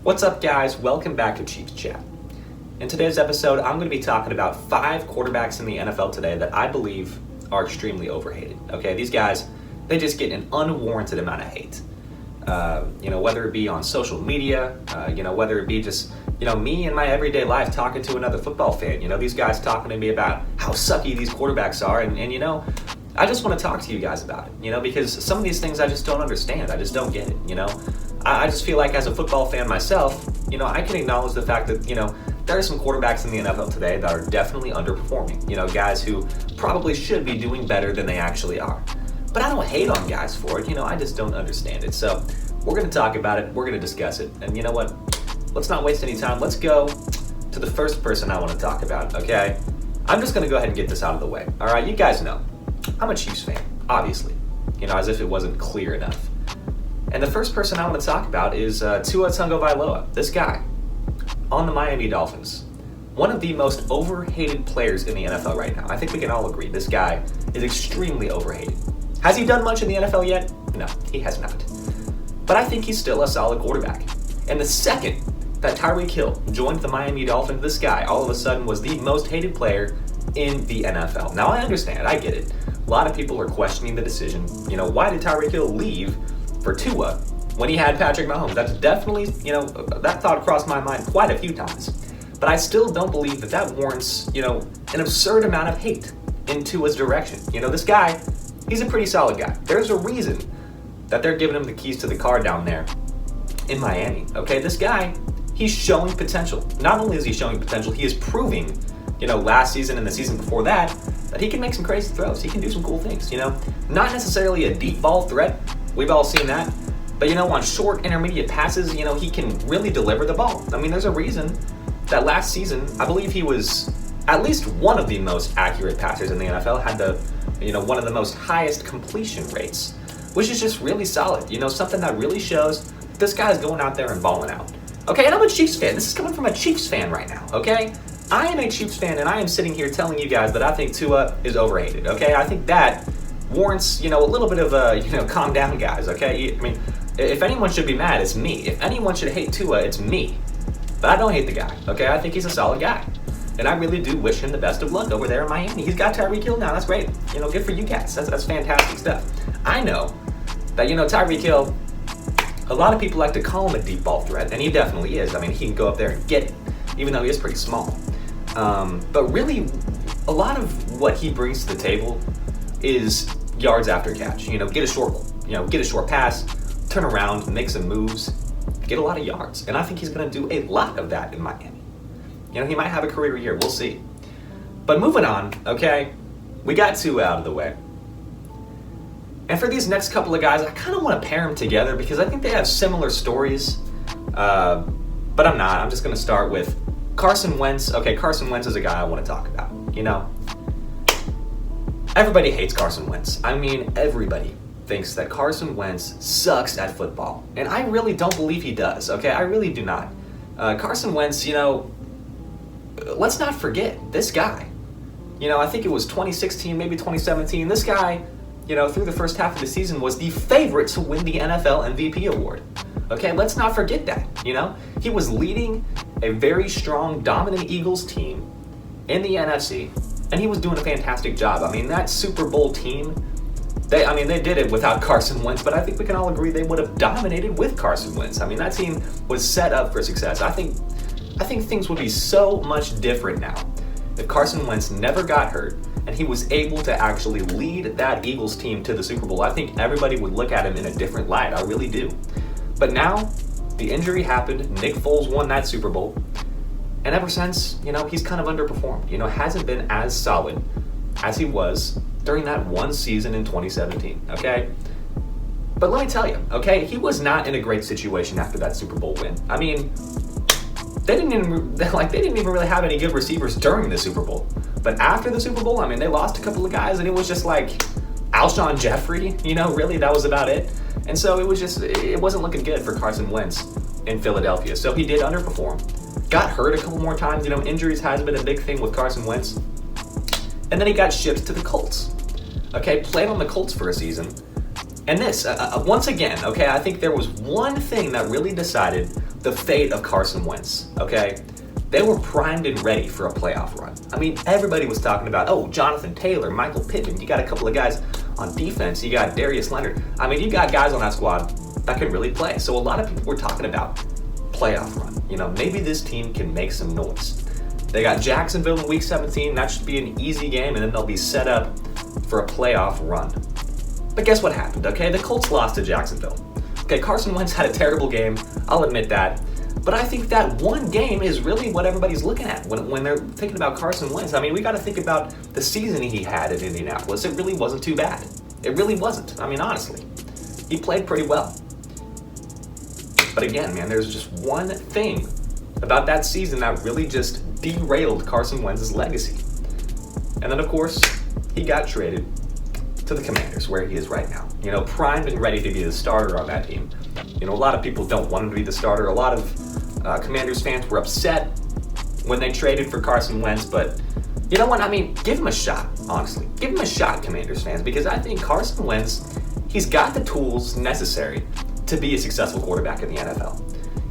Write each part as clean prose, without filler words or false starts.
What's up, guys? Welcome back to Chiefs Chat. In today's episode, I'm going to be talking about 5 quarterbacks in the NFL today that I believe are extremely overhated. Okay, these guys, they just get an unwarranted amount of hate. Whether it be on social media, whether it be just, me in my everyday life talking to another football fan. These guys talking to me about how sucky these quarterbacks are, and I just want to talk to you guys about it, because some of these things I just don't understand. I just don't get it, I just feel like as a football fan myself, I can acknowledge the fact that, there are some quarterbacks in the NFL today that are definitely underperforming. Guys who probably should be doing better than they actually are. But I don't hate on guys for it, I just don't understand it. So we're going to talk about it, we're going to discuss it, and you know what? Let's not waste any time. Let's go to the first person I want to talk about, okay? I'm just going to go ahead and get this out of the way. All right, you guys know, I'm a Chiefs fan, obviously, as if it wasn't clear enough. And the first person I want to talk about is Tua Tagovailoa, this guy on the Miami Dolphins. One of the most overhated players in the NFL right now. I think we can all agree this guy is extremely overhated. Has he done much in the NFL yet? No, he has not. But I think he's still a solid quarterback. And the second that Tyreek Hill joined the Miami Dolphins, this guy all of a sudden was the most hated player in the NFL. Now I understand, I get it. A lot of people are questioning the decision. Why did Tyreek Hill leave for Tua when he had Patrick Mahomes? That's definitely, that thought crossed my mind quite a few times. But I still don't believe that warrants, an absurd amount of hate in Tua's direction. This guy, he's a pretty solid guy. There's a reason that they're giving him the keys to the car down there in Miami. Okay, this guy, he's showing potential. Not only is he showing potential, he is proving, last season and the season before that he can make some crazy throws. He can do some cool things, Not necessarily a deep ball threat. We've all seen that. But, on short, intermediate passes, he can really deliver the ball. I mean, there's a reason that last season, I believe he was at least one of the most accurate passers in the NFL, had the, one of the most highest completion rates, which is just really solid. Something that really shows this guy's going out there and balling out. Okay, and I'm a Chiefs fan. This is coming from a Chiefs fan right now, okay? I am a Chiefs fan, and I am sitting here telling you guys that I think Tua is overhated, okay? I think that warrants, a little bit of a, calm down, guys, okay? I mean, if anyone should be mad, it's me. If anyone should hate Tua, it's me. But I don't hate the guy, okay? I think he's a solid guy. And I really do wish him the best of luck over there in Miami. He's got Tyreek Hill now. That's great. Good for you guys. That's fantastic stuff. I know that, Tyreek Hill, a lot of people like to call him a deep ball threat, and he definitely is. I mean, he can go up there and get it, even though he is pretty small. But really, a lot of what he brings to the table is yards after catch. Get a short pass, turn around, make some moves, get a lot of yards. And I think he's going to do a lot of that in Miami. He might have a career year. We'll see. But moving on, okay, we got Tua out of the way. And for these next couple of guys, I kind of want to pair them together because I think they have similar stories. But I'm not. I'm just going to start with Carson Wentz. Okay, Carson Wentz is a guy I want to talk about. Everybody hates Carson Wentz. I mean, everybody thinks that Carson Wentz sucks at football. And I really don't believe he does, okay? I really do not. Carson Wentz, let's not forget this guy. I think it was 2016, maybe 2017. This guy, through the first half of the season was the favorite to win the NFL MVP award. Okay, let's not forget that, He was leading a very strong, dominant Eagles team in the NFC, and he was doing a fantastic job. I mean, that Super Bowl team, they did it without Carson Wentz, but I think we can all agree they would have dominated with Carson Wentz. I mean, that team was set up for success. I think things would be so much different now if Carson Wentz never got hurt and he was able to actually lead that Eagles team to the Super Bowl. I think everybody would look at him in a different light. I really do. But now, the injury happened. Nick Foles won that Super Bowl. And ever since, he's kind of underperformed. Hasn't been as solid as he was during that one season in 2017, okay? But let me tell you, okay, he was not in a great situation after that Super Bowl win. I mean, they didn't even really have any good receivers during the Super Bowl. But after the Super Bowl, they lost a couple of guys, and it was just like Alshon Jeffrey, really, that was about it. And so it wasn't looking good for Carson Wentz in Philadelphia. So he did underperform. Got hurt a couple more times. Injuries has been a big thing with Carson Wentz. And then he got shipped to the Colts. Okay, played on the Colts for a season. And this, once again, okay, I think there was one thing that really decided the fate of Carson Wentz, okay? They were primed and ready for a playoff run. I mean, everybody was talking about, oh, Jonathan Taylor, Michael Pittman, you got a couple of guys on defense, you got Darius Leonard. I mean, you got guys on that squad that can really play. So a lot of people were talking about playoff run. You know, maybe this team can make some noise. They got Jacksonville in week 17. That should be an easy game, and then they'll be set up for a playoff run. But guess what happened, okay? The Colts lost to Jacksonville. Okay, Carson Wentz had a terrible game. I'll admit that. But I think that one game is really what everybody's looking at when they're thinking about Carson Wentz. I mean, we got to think about the season he had in Indianapolis. It really wasn't too bad. It really wasn't. I mean, honestly. He played pretty well. But again, man, there's just one thing about that season that really just derailed Carson Wentz's legacy. And then, of course, he got traded to the Commanders, where he is right now. You know, primed and ready to be the starter on that team. You know, a lot of people don't want him to be the starter. A lot of Commanders fans were upset when they traded for Carson Wentz, but you know what? I mean, give him a shot, honestly. Give him a shot, Commanders fans, because I think Carson Wentz, he's got the tools necessary to be a successful quarterback in the NFL.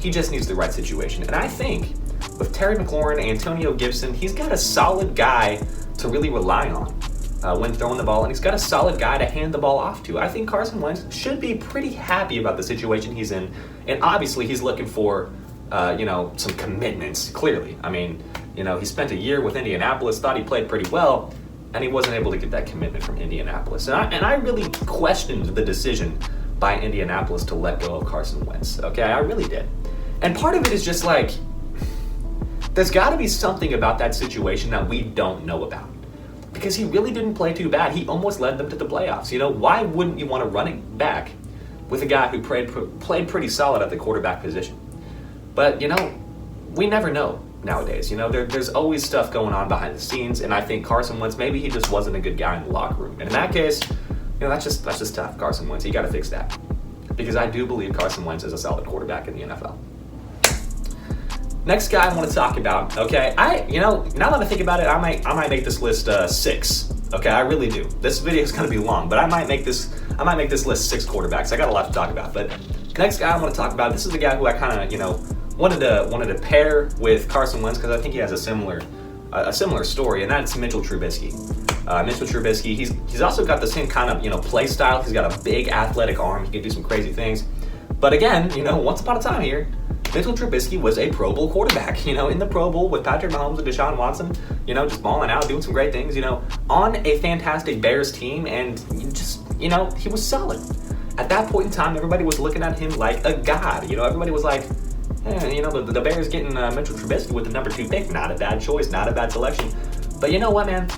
He just needs the right situation. And I think with Terry McLaurin, Antonio Gibson, he's got a solid guy to really rely on when throwing the ball, and he's got a solid guy to hand the ball off to. I think Carson Wentz should be pretty happy about the situation he's in, and obviously he's looking for, some commitments, clearly. I mean, he spent a year with Indianapolis, thought he played pretty well, and he wasn't able to get that commitment from Indianapolis. And I really questioned the decision by Indianapolis to let go of Carson Wentz, okay? I really did. And part of it is just like, there's got to be something about that situation that we don't know about. Because he really didn't play too bad. He almost led them to the playoffs. You know, why wouldn't you want to running back with a guy who played pretty solid at the quarterback position? But, we never know nowadays. There's always stuff going on behind the scenes, and I think Carson Wentz, maybe he just wasn't a good guy in the locker room. And in that case, that's just tough, Carson Wentz. You got to fix that. Because I do believe Carson Wentz is a solid quarterback in the NFL. Next guy I want to talk about, okay, now that I think about it, I might make this list 6, okay, I really do. This video is going to be long, but I might make this list 6 quarterbacks. I got a lot to talk about, but next guy I want to talk about, this is the guy who I kind of, wanted to pair with Carson Wentz because I think he has a similar story, and that's Mitchell Trubisky. Mitchell Trubisky, he's also got the same kind of, play style. He's got a big athletic arm. He can do some crazy things. But again, once upon a time here, Mitchell Trubisky was a Pro Bowl quarterback, in the Pro Bowl with Patrick Mahomes and Deshaun Watson, just balling out, doing some great things, on a fantastic Bears team, and he was solid. At that point in time, everybody was looking at him like a god, everybody was like, the Bears getting Mitchell Trubisky with the number 2 pick, not a bad choice, not a bad selection. But you know what, man?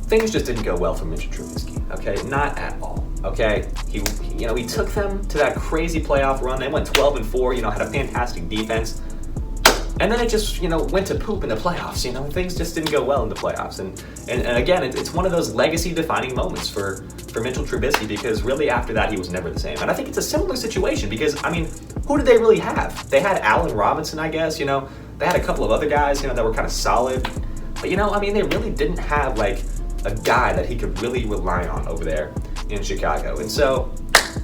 Things just didn't go well for Mitchell Trubisky, okay? Not at all, okay? He took them to that crazy playoff run. They went 12-4, had a fantastic defense. And then it just, went to poop in the playoffs, Things just didn't go well in the playoffs. And again, it's one of those legacy-defining moments for Mitchell Trubisky because really after that, he was never the same. And I think it's a similar situation because, who did they really have? They had Allen Robinson, I guess, They had a couple of other guys, that were kind of solid. But, they really didn't have, a guy that he could really rely on over there in Chicago. And so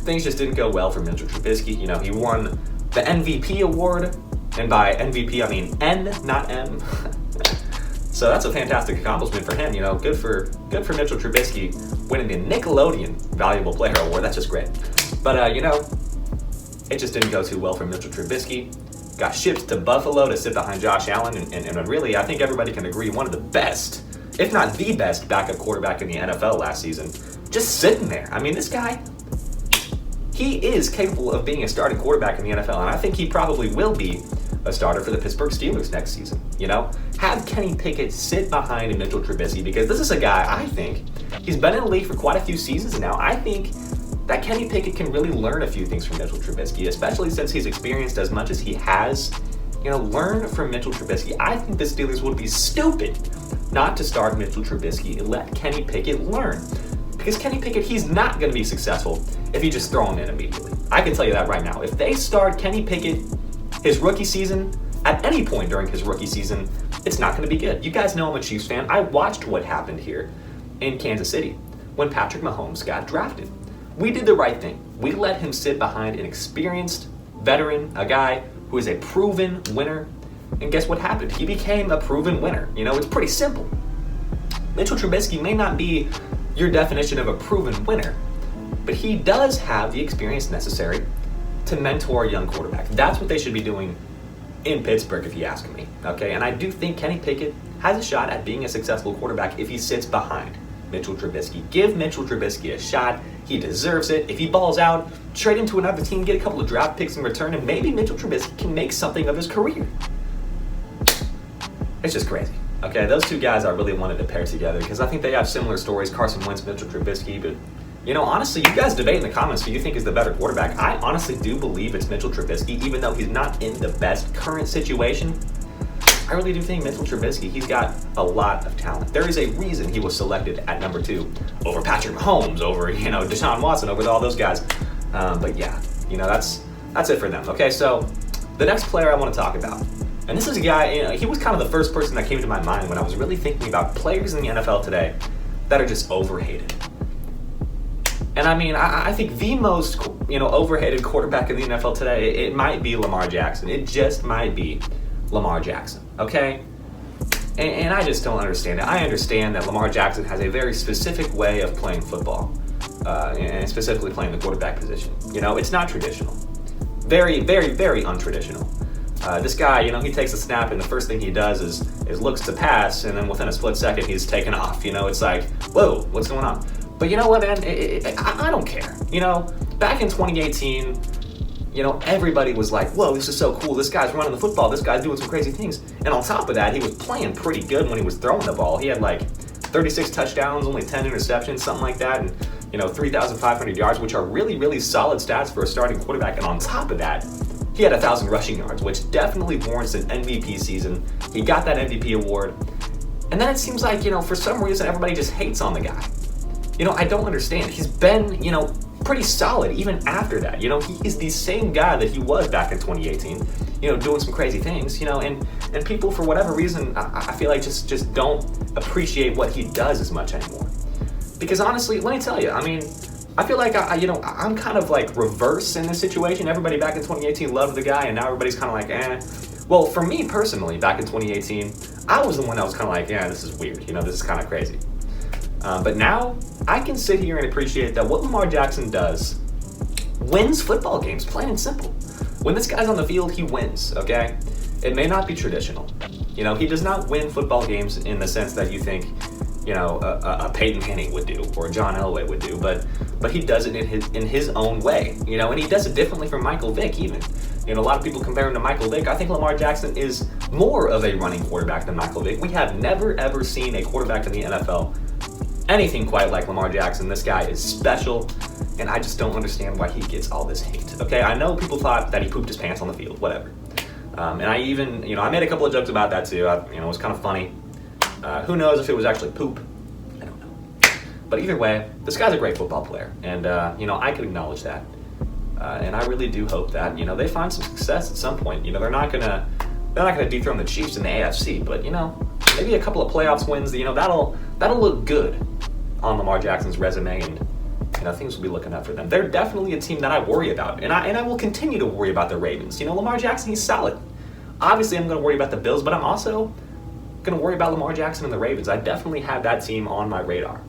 things just didn't go well for Mitchell Trubisky. He won the MVP award, and by MVP I mean N, not M. So that's a fantastic accomplishment for him. Good for Mitchell Trubisky winning the Nickelodeon Valuable Player Award. That's just great. But it just didn't go too well for Mitchell Trubisky. Got shipped to Buffalo to sit behind Josh Allen, and really I think everybody can agree one of the best, if not the best, backup quarterback in the NFL last season. Just sitting there. This guy, he is capable of being a starting quarterback in the NFL, and I think he probably will be a starter for the Pittsburgh Steelers next season. Have Kenny Pickett sit behind Mitchell Trubisky because this is a guy, I think, he's been in the league for quite a few seasons now. I think that Kenny Pickett can really learn a few things from Mitchell Trubisky, especially since he's experienced as much as he has. Learn from Mitchell Trubisky. I think the Steelers would be stupid not to start Mitchell Trubisky and let Kenny Pickett learn. Because Kenny Pickett, he's not going to be successful if you just throw him in immediately. I can tell you that right now. If they start Kenny Pickett his rookie season, at any point during his rookie season, it's not going to be good. You guys know I'm a Chiefs fan. I watched what happened here in Kansas City when Patrick Mahomes got drafted. We did the right thing. We let him sit behind an experienced veteran, a guy who is a proven winner. And guess what happened? He became a proven winner. It's pretty simple. Mitchell Trubisky may not be your definition of a proven winner, but he does have the experience necessary to mentor a young quarterback. That's what they should be doing in Pittsburgh, if you ask me. Okay, and I do think Kenny Pickett has a shot at being a successful quarterback if he sits behind Mitchell Trubisky. Give Mitchell Trubisky a shot. He deserves it. If he balls out, trade him to another team, get a couple of draft picks in return, and maybe Mitchell Trubisky can make something of his career. It's just crazy. Okay, those two guys I really wanted to pair together because I think they have similar stories, Carson Wentz, Mitchell Trubisky, but honestly, you guys debate in the comments who you think is the better quarterback. I honestly do believe it's Mitchell Trubisky, even though he's not in the best current situation. I really do think Mitchell Trubisky, he's got a lot of talent. There is a reason he was selected at number 2 over Patrick Mahomes, over, Deshaun Watson, over all those guys. But yeah, that's it for them. Okay, so the next player I want to talk about, and this is a guy, he was kind of the first person that came to my mind when I was really thinking about players in the NFL today that are just overhated. And I think the most, overhated quarterback in the NFL today, it might be Lamar Jackson. It just might be Lamar Jackson, okay? And I just don't understand it. I understand that Lamar Jackson has a very specific way of playing football, and specifically playing the quarterback position. It's not traditional. Very, very, very untraditional. This guy, he takes a snap, and the first thing he does is looks to pass, and then within a split second, he's taken off. It's like, whoa, what's going on? But you know what, man? I don't care. Back in 2018, everybody was like, whoa, this is so cool. This guy's running the football. This guy's doing some crazy things. And on top of that, he was playing pretty good when he was throwing the ball. He had like 36 touchdowns, only 10 interceptions, something like that, and 3,500 yards, which are really, really solid stats for a starting quarterback. And on top of that, he had 1,000 rushing yards, which definitely warrants an MVP season. He got that MVP award. And then it seems like, for some reason, everybody just hates on the guy. I don't understand. He's been, pretty solid even after that. He is the same guy that he was back in 2018, doing some crazy things, and people, for whatever reason, I feel like just don't appreciate what he does as much anymore. Because honestly, let me tell you, I feel like I'm kind of like reverse in this situation. Everybody back in 2018 loved the guy, and now everybody's kind of like, eh. Well, for me personally, back in 2018, I was the one that was kind of like, yeah, this is weird. This is kind of crazy. But now I can sit here and appreciate that what Lamar Jackson does wins football games, plain and simple. When this guy's on the field, he wins, okay? It may not be traditional. He does not win football games in the sense that you think, a Peyton Manning would do or John Elway would do, but he does it in his own way, and he does it differently from Michael Vick even. A lot of people compare him to Michael Vick. I think Lamar Jackson is more of a running quarterback than Michael Vick. We have never, ever seen a quarterback in the NFL anything quite like Lamar Jackson. This guy is special, and I just don't understand why he gets all this hate. Okay, I know people thought that he pooped his pants on the field, whatever. And I even, I made a couple of jokes about that too. It was kind of funny. Who knows if it was actually poop? I don't know. But either way, this guy's a great football player, and I can acknowledge that. And I really do hope that they find some success at some point. They're not gonna dethrone the Chiefs in the AFC, but maybe a couple of playoffs wins. That'll look good on Lamar Jackson's resume, and things will be looking up for them. They're definitely a team that I worry about, and I will continue to worry about the Ravens. Lamar Jackson, he's solid. Obviously, I'm going to worry about the Bills, but I'm also going to worry about Lamar Jackson and the Ravens. I definitely have that team on my radar.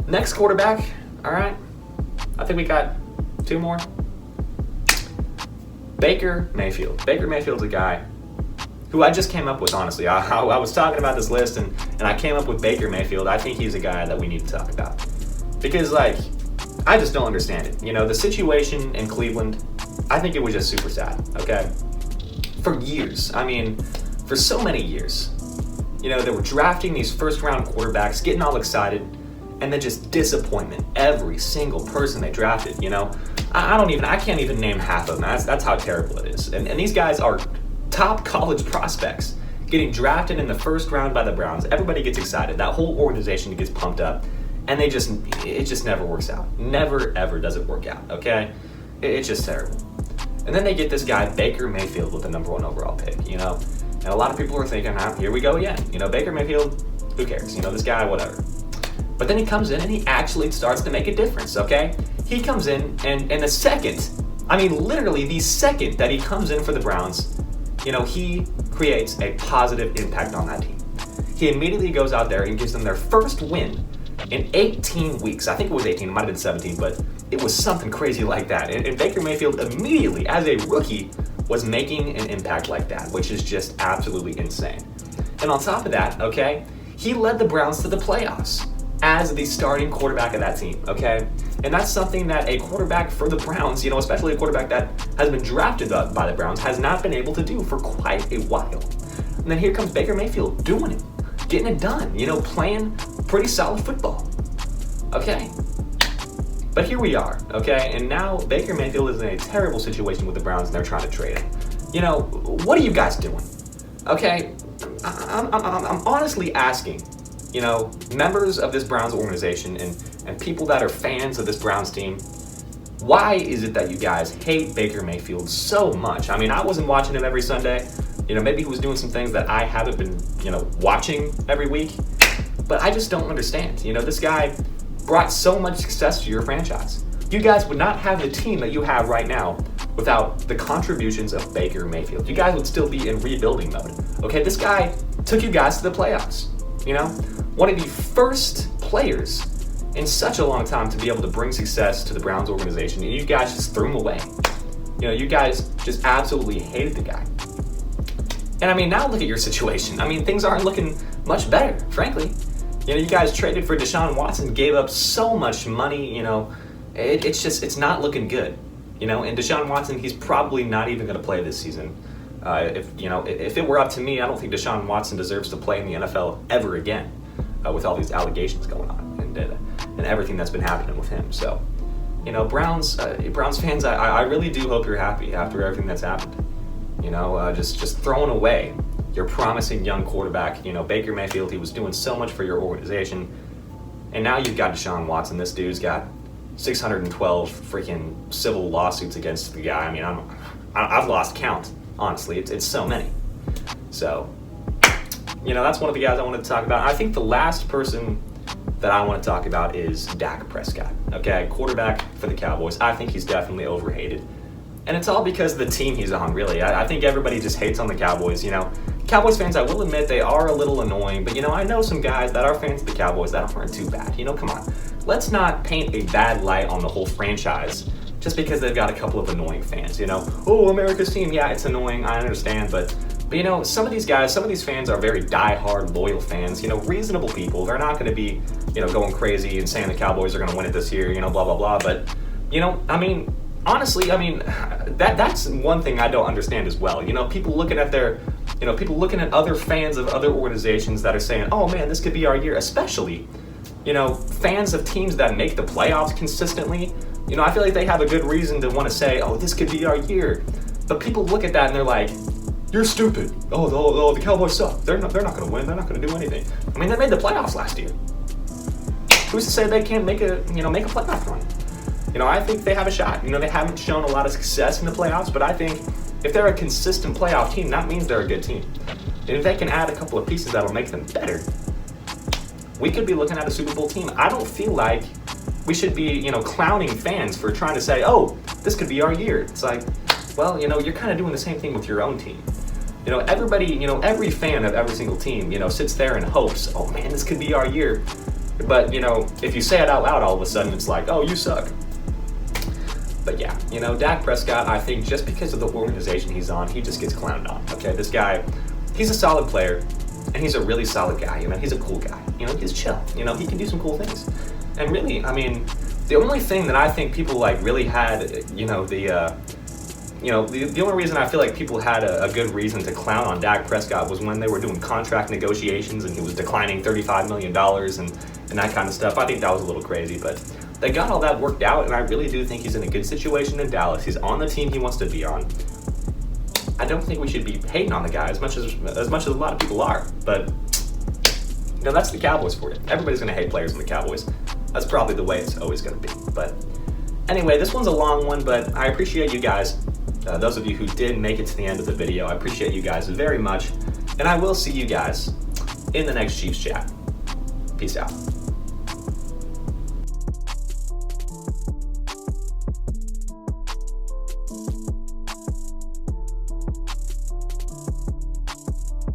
Next quarterback, all right. I think we got 2 more. Baker Mayfield. Baker Mayfield's a guy who I just came up with, honestly. I was talking about this list, and I came up with Baker Mayfield. I think he's a guy that we need to talk about. Because, I just don't understand it. The situation in Cleveland, I think it was just super sad, okay? For years. For so many years. They were drafting these first-round quarterbacks, getting all excited, and then just disappointment. Every single person they drafted, I can't even name half of them. That's how terrible it is. And these guys are top college prospects getting drafted in the first round by the Browns. Everybody gets excited. That whole organization gets pumped up, and it just never works out. Never, ever does it work out, okay? It's just terrible. And then they get this guy, Baker Mayfield, with the number 1 overall pick, And a lot of people are thinking, here we go again. Baker Mayfield, who cares? This guy, whatever. But then he comes in and he actually starts to make a difference, okay? He comes in, and the second I mean, literally the second that he comes in for the Browns, he creates a positive impact on that team. He immediately goes out there and gives them their first win in 18 weeks. I think it was 18, it might have been 17, but it was something crazy like that. And Baker Mayfield immediately, as a rookie, was making an impact like that, which is just absolutely insane. And on top of that, okay, he led the Browns to the playoffs as the starting quarterback of that team, okay? And that's something that a quarterback for the Browns, especially a quarterback that has been drafted by the Browns, has not been able to do for quite a while. And then here comes Baker Mayfield doing it, getting it done, playing pretty solid football, okay? But here we are, okay? And now Baker Mayfield is in a terrible situation with the Browns and they're trying to trade him. What are you guys doing? Okay, I'm honestly asking, members of this Browns organization and people that are fans of this Browns team, why is it that you guys hate Baker Mayfield so much? I mean, I wasn't watching him every Sunday. Maybe he was doing some things that I haven't been, watching every week. But I just don't understand. This guy brought so much success to your franchise. You guys would not have the team that you have right now without the contributions of Baker Mayfield. You guys would still be in rebuilding mode. Okay, this guy took you guys to the playoffs. One of the first players in such a long time to be able to bring success to the Browns organization, and you guys just threw him away. You guys just absolutely hated the guy. And I mean, now look at your situation. I mean, things aren't looking much better, frankly. You guys traded for Deshaun Watson, gave up so much money, it's not looking good. And Deshaun Watson, he's probably not even going to play this season. If it were up to me, I don't think Deshaun Watson deserves to play in the NFL ever again with all these allegations going on and everything that's been happening with him. So, Browns fans, I really do hope you're happy after everything that's happened. Just throwing away your promising young quarterback. Baker Mayfield, he was doing so much for your organization. And now you've got Deshaun Watson. This dude's got 612 freaking civil lawsuits against the guy. I mean, I've lost count, honestly. It's so many. So, that's one of the guys I wanted to talk about. I think the last person that I want to talk about is Dak Prescott. Okay, quarterback for the Cowboys. I think he's definitely overhated. And it's all because of the team he's on, really. I think everybody just hates on the Cowboys, Cowboys fans, I will admit, they are a little annoying, but I know some guys that are fans of the Cowboys that aren't too bad. Come on. Let's not paint a bad light on the whole franchise just because they've got a couple of annoying fans, Oh, America's team, yeah, it's annoying, I understand, but some of these guys, some of these fans are very die-hard, loyal fans, reasonable people. They're not going to be, going crazy and saying the Cowboys are going to win it this year, blah, blah, blah, but, honestly, that's one thing I don't understand as well. People looking at other fans of other organizations that are saying, oh man, this could be our year, especially, fans of teams that make the playoffs consistently. I feel like they have a good reason to want to say, oh, this could be our year. But people look at that and they're like, you're stupid. Oh, the Cowboys suck. They're not going to win. They're not going to do anything. I mean, they made the playoffs last year. Who's to say they can't make a playoff run? I think they have a shot. They haven't shown a lot of success in the playoffs, but I think if they're a consistent playoff team, that means they're a good team. And if they can add a couple of pieces that'll make them better, we could be looking at a Super Bowl team. I don't feel like we should be, clowning fans for trying to say, oh, this could be our year. It's like, well, you're kind of doing the same thing with your own team. Everybody, every fan of every single team, sits there and hopes, oh man, this could be our year. But, if you say it out loud, all of a sudden it's like, oh, you suck. But yeah, Dak Prescott, I think just because of the organization he's on, he just gets clowned on. Okay, this guy, he's a solid player, and he's a really solid guy. He's a cool guy. He's chill. He can do some cool things. And really, the only thing that I think people really had, the only reason I feel like people had a good reason to clown on Dak Prescott was when they were doing contract negotiations and he was declining $35 million and that kind of stuff. I think that was a little crazy, but they got all that worked out, and I really do think he's in a good situation in Dallas. He's on the team he wants to be on. I don't think we should be hating on the guy as much as a lot of people are, but that's the Cowboys for you. Everybody's going to hate players in the Cowboys. That's probably the way it's always going to be. But anyway, this one's a long one, but I appreciate you guys. Those of you who did make it to the end of the video, I appreciate you guys very much, and I will see you guys in the next Chiefs chat. Peace out.